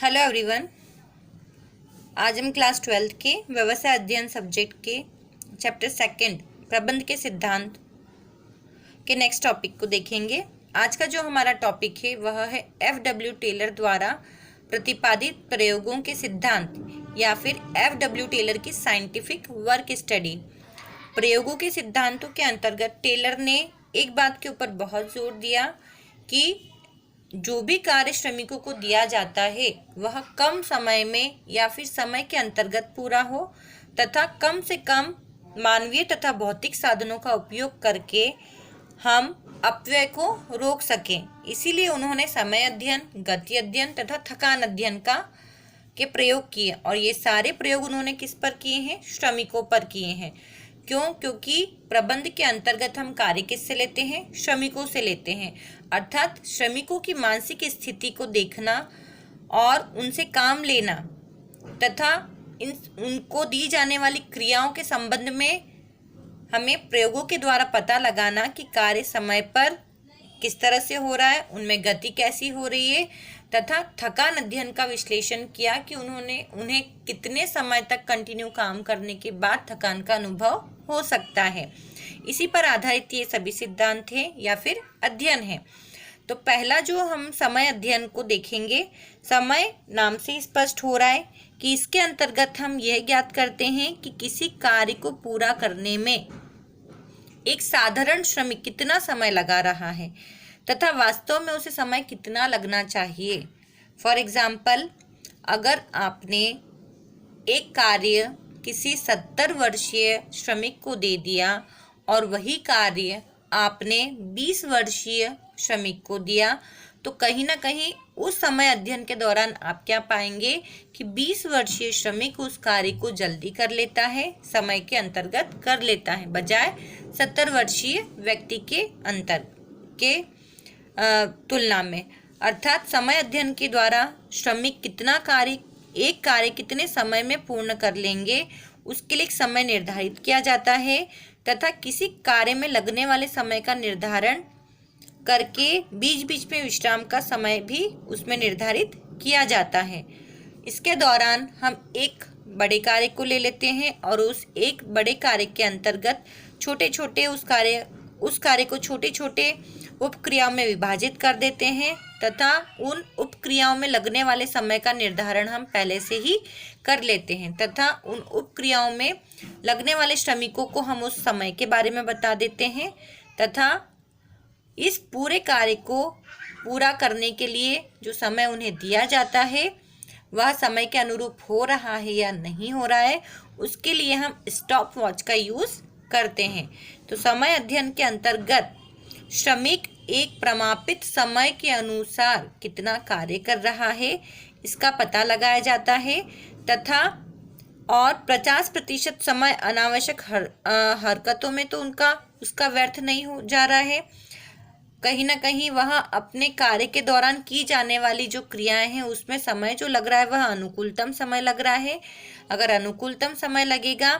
Hello everyone. आज हम class 12 के व्यवसाय अध्ययन सब्जेक्ट के चैप्टर सेकंड प्रबंध के सिद्धांत के नेक्स्ट टॉपिक को देखेंगे। आज का जो हमारा टॉपिक है वह है एफ.डब्ल्यू. टेलर द्वारा प्रतिपादित प्रयोगों के सिद्धांत या फिर एफ.डब्ल्यू. टेलर की साइंटिफिक वर्क स्टडी। प्रयोगों के सिद्धांतों के अंतर्गत टेलर ने एक बात के ऊपर बहुत जोर दिया कि जो भी कार्य श्रमिकों को दिया जाता है वह कम समय में या फिर समय के अंतर्गत पूरा हो तथा कम से कम मानवीय तथा भौतिक साधनों का उपयोग करके हम अपव्यय को रोक सकें। इसीलिए उन्होंने समय अध्ययन, गति अध्ययन तथा थकान अध्ययन के प्रयोग किए और ये सारे प्रयोग उन्होंने किस पर किए हैं? श्रमिकों पर किए हैं। क्यों? क्योंकि प्रबंध के अंतर्गत हम कार्य किससे लेते हैं? श्रमिकों से लेते हैं। अर्थात श्रमिकों की मानसिक स्थिति को देखना और उनसे काम लेना तथा उनको दी जाने वाली क्रियाओं के संबंध में हमें प्रयोगों के द्वारा पता लगाना कि कार्य समय पर किस तरह से हो रहा है, उनमें गति कैसी हो रही है तथा थकान अध्ययन का विश्लेषण किया कि उन्हें कितने समय तक कंटिन्यू काम करने के बाद थकान का अनुभव हो सकता है। इसी पर आधारित ये सभी सिद्धांत हैं या फिर अध्ययन है। तो पहला जो हम समय अध्ययन को देखेंगे, समय नाम से स्पष्ट हो रहा है कि इसके अंतर्गत हम यह ज्ञात करते हैं कि किसी कार्य को पूरा करने में एक साधारण श्रमिक कितना समय लगा रहा है तथा वास्तव में उसे समय कितना लगना चाहिए। फॉर एग्जाम्पल, अगर आपने एक कार्य किसी 70 वर्षीय श्रमिक को दे दिया और वही कार्य आपने 20 वर्षीय श्रमिक को दिया, तो कहीं ना कहीं उस समय अध्ययन के दौरान आप क्या पाएंगे कि 20 वर्षीय श्रमिक उस कार्य को जल्दी कर लेता है, समय के अंतर्गत कर लेता है, बजाय 70 वर्षीय व्यक्ति के अंतर के तुलना में। अर्थात समय अध्ययन के द्वारा श्रमिक एक कार्य कितने समय में पूर्ण कर लेंगे उसके लिए एक समय निर्धारित किया जाता है तथा किसी कार्य में लगने वाले समय का निर्धारण करके बीच बीच में विश्राम का समय भी उसमें निर्धारित किया जाता है। इसके दौरान हम एक बड़े कार्य को ले लेते हैं और उस एक बड़े कार्य के अंतर्गत छोटे छोटे उस कार्य को छोटे छोटे उपक्रियाओं में विभाजित कर देते हैं तथा उन उपक्रियाओं में लगने वाले समय का निर्धारण हम पहले से ही कर लेते हैं तथा उन उपक्रियाओं में लगने वाले श्रमिकों को हम उस समय के बारे में बता देते हैं तथा इस पूरे कार्य को पूरा करने के लिए जो समय उन्हें दिया जाता है वह समय के अनुरूप हो रहा है या नहीं हो रहा है, उसके लिए हम स्टॉप वॉच का यूज़ करते हैं। तो समय अध्ययन के अंतर्गत श्रमिक एक प्रमापित समय के अनुसार कितना कार्य कर रहा है इसका पता लगाया जाता है तथा और 50% समय अनावश्यक हरकतों में तो उसका व्यर्थ नहीं हो जा रहा है। कहीं ना कहीं वह अपने कार्य के दौरान की जाने वाली जो क्रियाएं हैं उसमें समय जो लग रहा है वह अनुकूलतम समय लग रहा है। अगर अनुकूलतम समय लगेगा,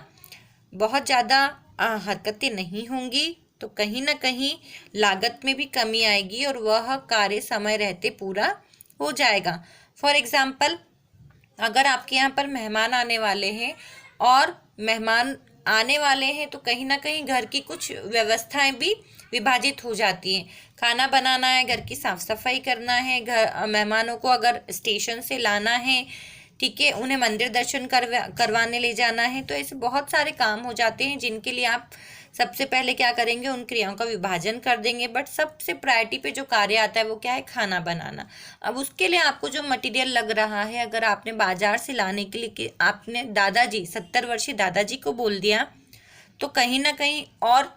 बहुत ज़्यादा हरकतें नहीं होंगी, तो कहीं ना कहीं लागत में भी कमी आएगी और वह कार्य समय रहते पूरा हो जाएगा। फॉर एग्जाम्पल, अगर आपके यहाँ पर मेहमान आने वाले हैं और मेहमान आने वाले हैं तो कहीं ना कहीं घर की कुछ व्यवस्थाएं भी विभाजित हो जाती हैं। खाना बनाना है, घर की साफ सफाई करना है, मेहमानों को अगर स्टेशन से लाना है, ठीक है, उन्हें मंदिर दर्शन करवाने ले जाना है, तो ऐसे बहुत सारे काम हो जाते हैं जिनके लिए आप सबसे पहले क्या करेंगे, उन क्रियाओं का विभाजन कर देंगे। बट सबसे प्रायोरिटी पे जो कार्य आता है वो क्या है? खाना बनाना। अब उसके लिए आपको जो मटेरियल लग रहा है, अगर आपने बाजार से लाने के लिए आपने 70 वर्षीय दादाजी को बोल दिया, तो कहीं ना कहीं और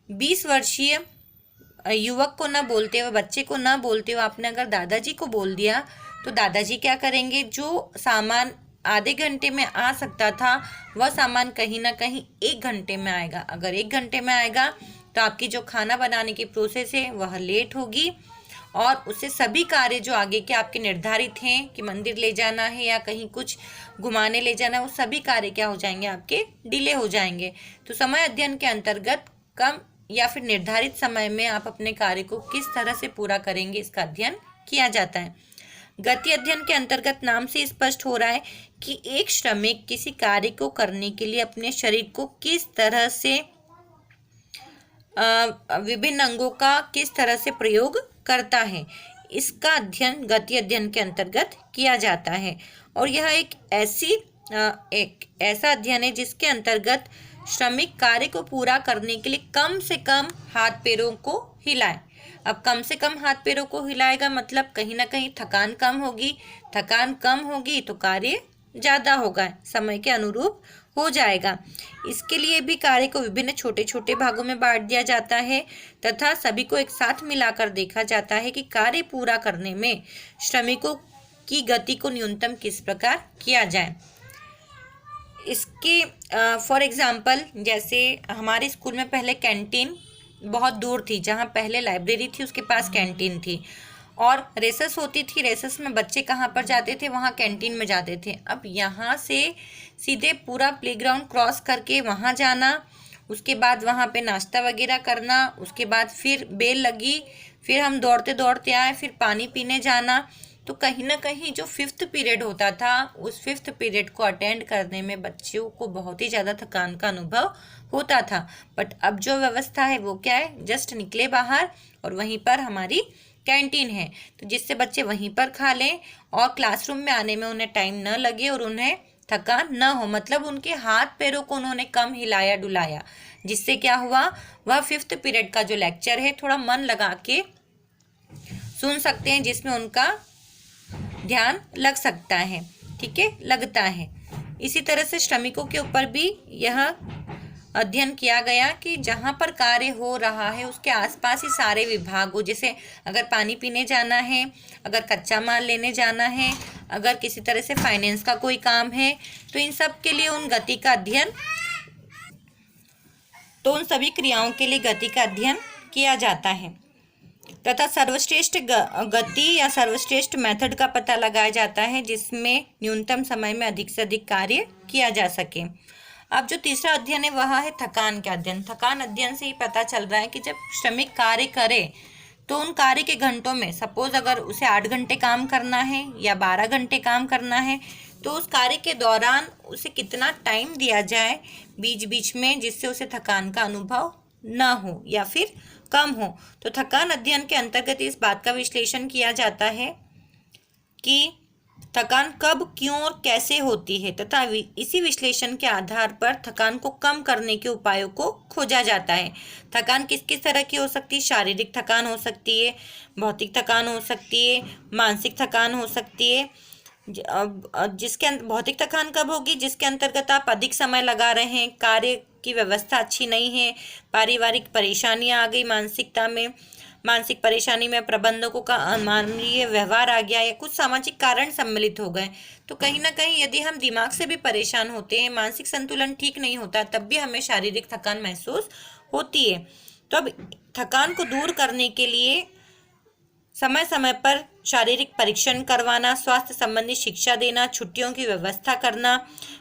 20 वर्षीय युवक को ना बोलते हुए, बच्चे को ना बोलते हुए आपने अगर दादाजी को बोल दिया, तो दादाजी क्या करेंगे? जो सामान आधे घंटे में आ सकता था वह सामान कहीं ना कहीं 1 घंटे में आएगा। अगर 1 घंटे में आएगा तो आपकी जो खाना बनाने की प्रोसेस है वह लेट होगी और उससे सभी कार्य जो आगे के आपके निर्धारित हैं कि मंदिर ले जाना है या कहीं कुछ घुमाने ले जाना है, वो सभी कार्य क्या हो जाएंगे? आपके डिले हो जाएंगे। तो समय अध्ययन के अंतर्गत कम या फिर निर्धारित समय में आप अपने कार्य को किस तरह से पूरा करेंगे इसका अध्ययन किया जाता है। गति अध्ययन के अंतर्गत नाम से स्पष्ट हो रहा है कि एक श्रमिक किसी कार्य को करने के लिए अपने शरीर को किस तरह से विभिन्न अंगों का किस तरह से प्रयोग करता है, इसका अध्ययन गति अध्ययन के अंतर्गत किया जाता है। और यह एक ऐसा अध्ययन है जिसके अंतर्गत श्रमिक कार्य को पूरा करने के लिए कम से कम हाथ पैरों को हिलाए। अब कम से कम हाथ पैरों को हिलाएगा मतलब कहीं ना कहीं थकान कम होगी, थकान कम होगी तो कार्य ज़्यादा होगा, समय के अनुरूप हो जाएगा। इसके लिए भी कार्य को विभिन्न छोटे छोटे भागों में बांट दिया जाता है तथा सभी को एक साथ मिलाकर देखा जाता है कि कार्य पूरा करने में श्रमिकों की गति को न्यूनतम किस प्रकार किया जाए। इसके फॉर एग्जांपल जैसे हमारे स्कूल में पहले कैंटीन बहुत दूर थी, जहाँ पहले लाइब्रेरी थी उसके पास कैंटीन थी और रेसेस होती थी। रेसेस में बच्चे कहाँ पर जाते थे, वहाँ कैंटीन में जाते थे। अब यहाँ से सीधे पूरा प्लेग्राउंड क्रॉस करके वहाँ जाना, उसके बाद वहाँ पे नाश्ता वगैरह करना, उसके बाद फिर बेल लगी, फिर हम दौड़ते दौड़ते आए, फिर पानी पीने जाना। तो कहीं ना कहीं जो 5th पीरियड होता था उस 5th पीरियड को अटेंड करने में बच्चों को बहुत ही ज़्यादा थकान का अनुभव होता था। बट अब जो व्यवस्था है वो क्या है, जस्ट निकले बाहर और वहीं पर हमारी कैंटीन है, तो जिससे बच्चे वहीं पर खा लें और क्लासरूम में आने में उन्हें टाइम न लगे और उन्हें थकान न हो। मतलब उनके हाथ पैरों को उन्होंने कम हिलाया डुलाया, जिससे क्या हुआ, वह 5th पीरियड का जो लेक्चर है थोड़ा मन लगा के सुन सकते हैं, जिसमें उनका ध्यान लग सकता है। ठीक है, लगता है। इसी तरह से श्रमिकों के ऊपर भी यह अध्ययन किया गया कि जहाँ पर कार्य हो रहा है उसके आसपास ही सारे विभाग हो। जैसे अगर पानी पीने जाना है, अगर कच्चा माल लेने जाना है, अगर किसी तरह से फाइनेंस का कोई काम है, तो इन सब के लिए उन गति का अध्ययन, तो उन सभी क्रियाओं के लिए गति का अध्ययन किया जाता है तथा सर्वश्रेष्ठ गति या सर्वश्रेष्ठ मेथड का पता लगाया जाता है जिसमें न्यूनतम समय में अधिक से अधिक कार्य किया जा सके। अब जो तीसरा अध्ययन है वह है थकान का अध्ययन। थकान अध्ययन से ही पता चल रहा है कि जब श्रमिक कार्य करे तो उन कार्य के घंटों में, सपोज अगर उसे 8 घंटे काम करना है या 12 घंटे काम करना है, तो उस कार्य के दौरान उसे कितना टाइम दिया जाए बीच बीच में, जिससे उसे थकान का अनुभव न हो या फिर कम हो। तो थकान अध्ययन के अंतर्गत इस बात का विश्लेषण किया जाता है कि थकान कब, क्यों और कैसे होती है तथा इसी विश्लेषण के आधार पर थकान को कम करने के उपायों को खोजा जाता है। थकान किस किस तरह की हो सकती है, शारीरिक थकान हो सकती है, भौतिक थकान हो सकती है, मानसिक थकान हो सकती है। जिसके भौतिक थकान कब होगी, जिसके अंतर्गत आप अधिक समय लगा रहे हैं, कार्य की व्यवस्था अच्छी नहीं है, पारिवारिक परेशानियां आ गई, मानसिक परेशानी में प्रबंधकों का अमानवीय व्यवहार आ गया या कुछ सामाजिक कारण सम्मिलित हो गए। तो कहीं ना कहीं यदि हम दिमाग से भी परेशान होते हैं, मानसिक संतुलन ठीक नहीं होता, तब भी हमें शारीरिक थकान महसूस होती है। तो अब थकान को दूर करने के लिए समय समय पर शारीरिक परीक्षण करवाना, स्वास्थ्य संबंधी शिक्षा देना, छुट्टियों की व्यवस्था करना,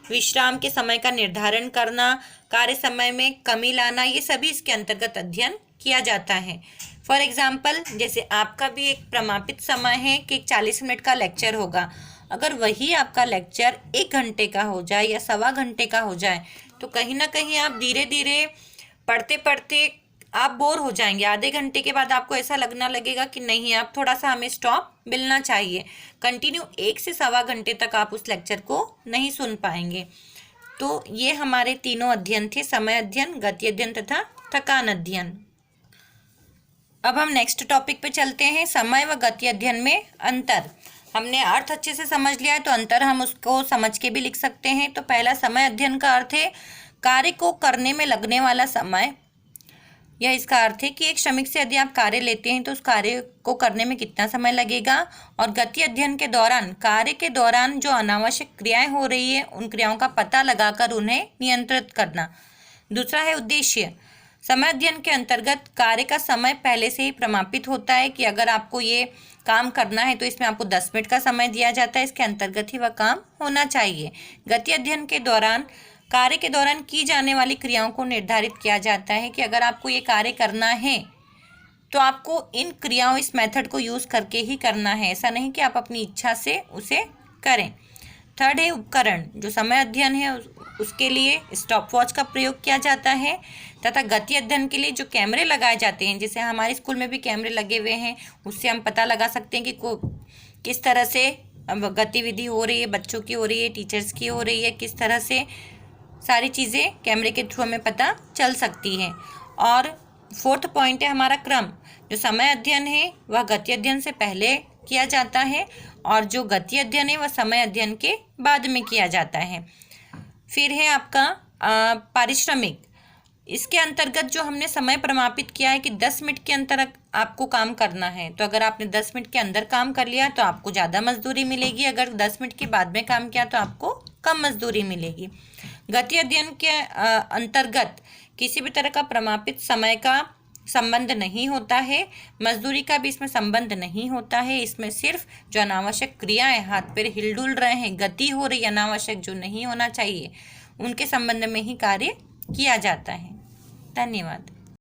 विश्राम के समय का निर्धारण करना, कार्य समय में कमी लाना, ये सभी इसके अंतर्गत अध्ययन किया जाता है। फॉर एग्जाम्पल जैसे आपका भी एक प्रमापित समय है कि 40 मिनट का लेक्चर होगा, अगर वही आपका लेक्चर 1 घंटे का हो जाए या 1.25 घंटे का हो जाए, तो कहीं ना कहीं आप धीरे धीरे पढ़ते पढ़ते आप बोर हो जाएंगे। आधे घंटे के बाद आपको ऐसा लगना लगेगा कि नहीं, आप थोड़ा सा हमें स्टॉप मिलना चाहिए। कंटिन्यू 1 से 1.25 घंटे तक आप उस लेक्चर को नहीं सुन पाएंगे। तो ये हमारे तीनों अध्ययन थे, समय अध्ययन, गति अध्ययन तथा थकान अध्ययन। अब हम नेक्स्ट टॉपिक पे चलते हैं, समय व गति अध्ययन में अंतर। हमने अर्थ अच्छे से समझ लिया है तो अंतर हम उसको समझ के भी लिख सकते हैं। तो पहला, समय अध्ययन का अर्थ है कार्य को करने में लगने वाला समय। यह इसका अर्थ है कि एक श्रमिक से यदि आप कार्य लेते हैं तो उस कार्य को करने में कितना समय लगेगा। और गति अध्ययन के दौरान, कार्य के दौरान जो अनावश्यक क्रियाएं हो रही है उन क्रियाओं का पता लगाकर उन्हें नियंत्रित करना। दूसरा है उद्देश्य। समय अध्ययन के अंतर्गत कार्य का समय पहले से ही प्रमापित होता है कि अगर आपको ये काम करना है तो इसमें आपको 10 मिनट का समय दिया जाता है, इसके अंतर्गत ही वह काम होना चाहिए। गति अध्ययन के दौरान, कार्य के दौरान की जाने वाली क्रियाओं को निर्धारित किया जाता है कि अगर आपको ये कार्य करना है तो आपको इन क्रियाओं, इस मेथड को यूज़ करके ही करना है, ऐसा नहीं कि आप अपनी इच्छा से उसे करें। थर्ड है उपकरण। जो समय अध्ययन है उसके लिए स्टॉप वॉच का प्रयोग किया जाता है, तथा गति अध्ययन के लिए जो कैमरे लगाए जाते हैं, जैसे हमारे स्कूल में भी कैमरे लगे हुए हैं, उससे हम पता लगा सकते हैं कि किस तरह से गतिविधि हो रही है, बच्चों की हो रही है, टीचर्स की हो रही है, किस तरह से सारी चीज़ें कैमरे के थ्रू हमें पता चल सकती हैं। और फोर्थ पॉइंट है हमारा क्रम। जो समय अध्ययन है वह गति अध्ययन से पहले किया जाता है, और जो गति अध्ययन है वह समय अध्ययन के बाद में किया जाता है। फिर है आपका पारिश्रमिक। इसके अंतर्गत जो हमने समय प्रमापित किया है कि 10 मिनट के अंतर आपको काम करना है, तो अगर आपने 10 मिनट के अंदर काम कर लिया तो आपको ज़्यादा मजदूरी मिलेगी, अगर 10 मिनट के बाद में काम किया तो आपको कम मजदूरी मिलेगी। गति अध्ययन के अंतर्गत किसी भी तरह का प्रमापित समय का संबंध नहीं होता है, मजदूरी का भी इसमें संबंध नहीं होता है। इसमें सिर्फ जो अनावश्यक क्रियाएं, हाथ पैर हिलडुल रहे हैं, गति हो रही है अनावश्यक जो नहीं होना चाहिए, उनके संबंध में ही कार्य किया जाता है। धन्यवाद।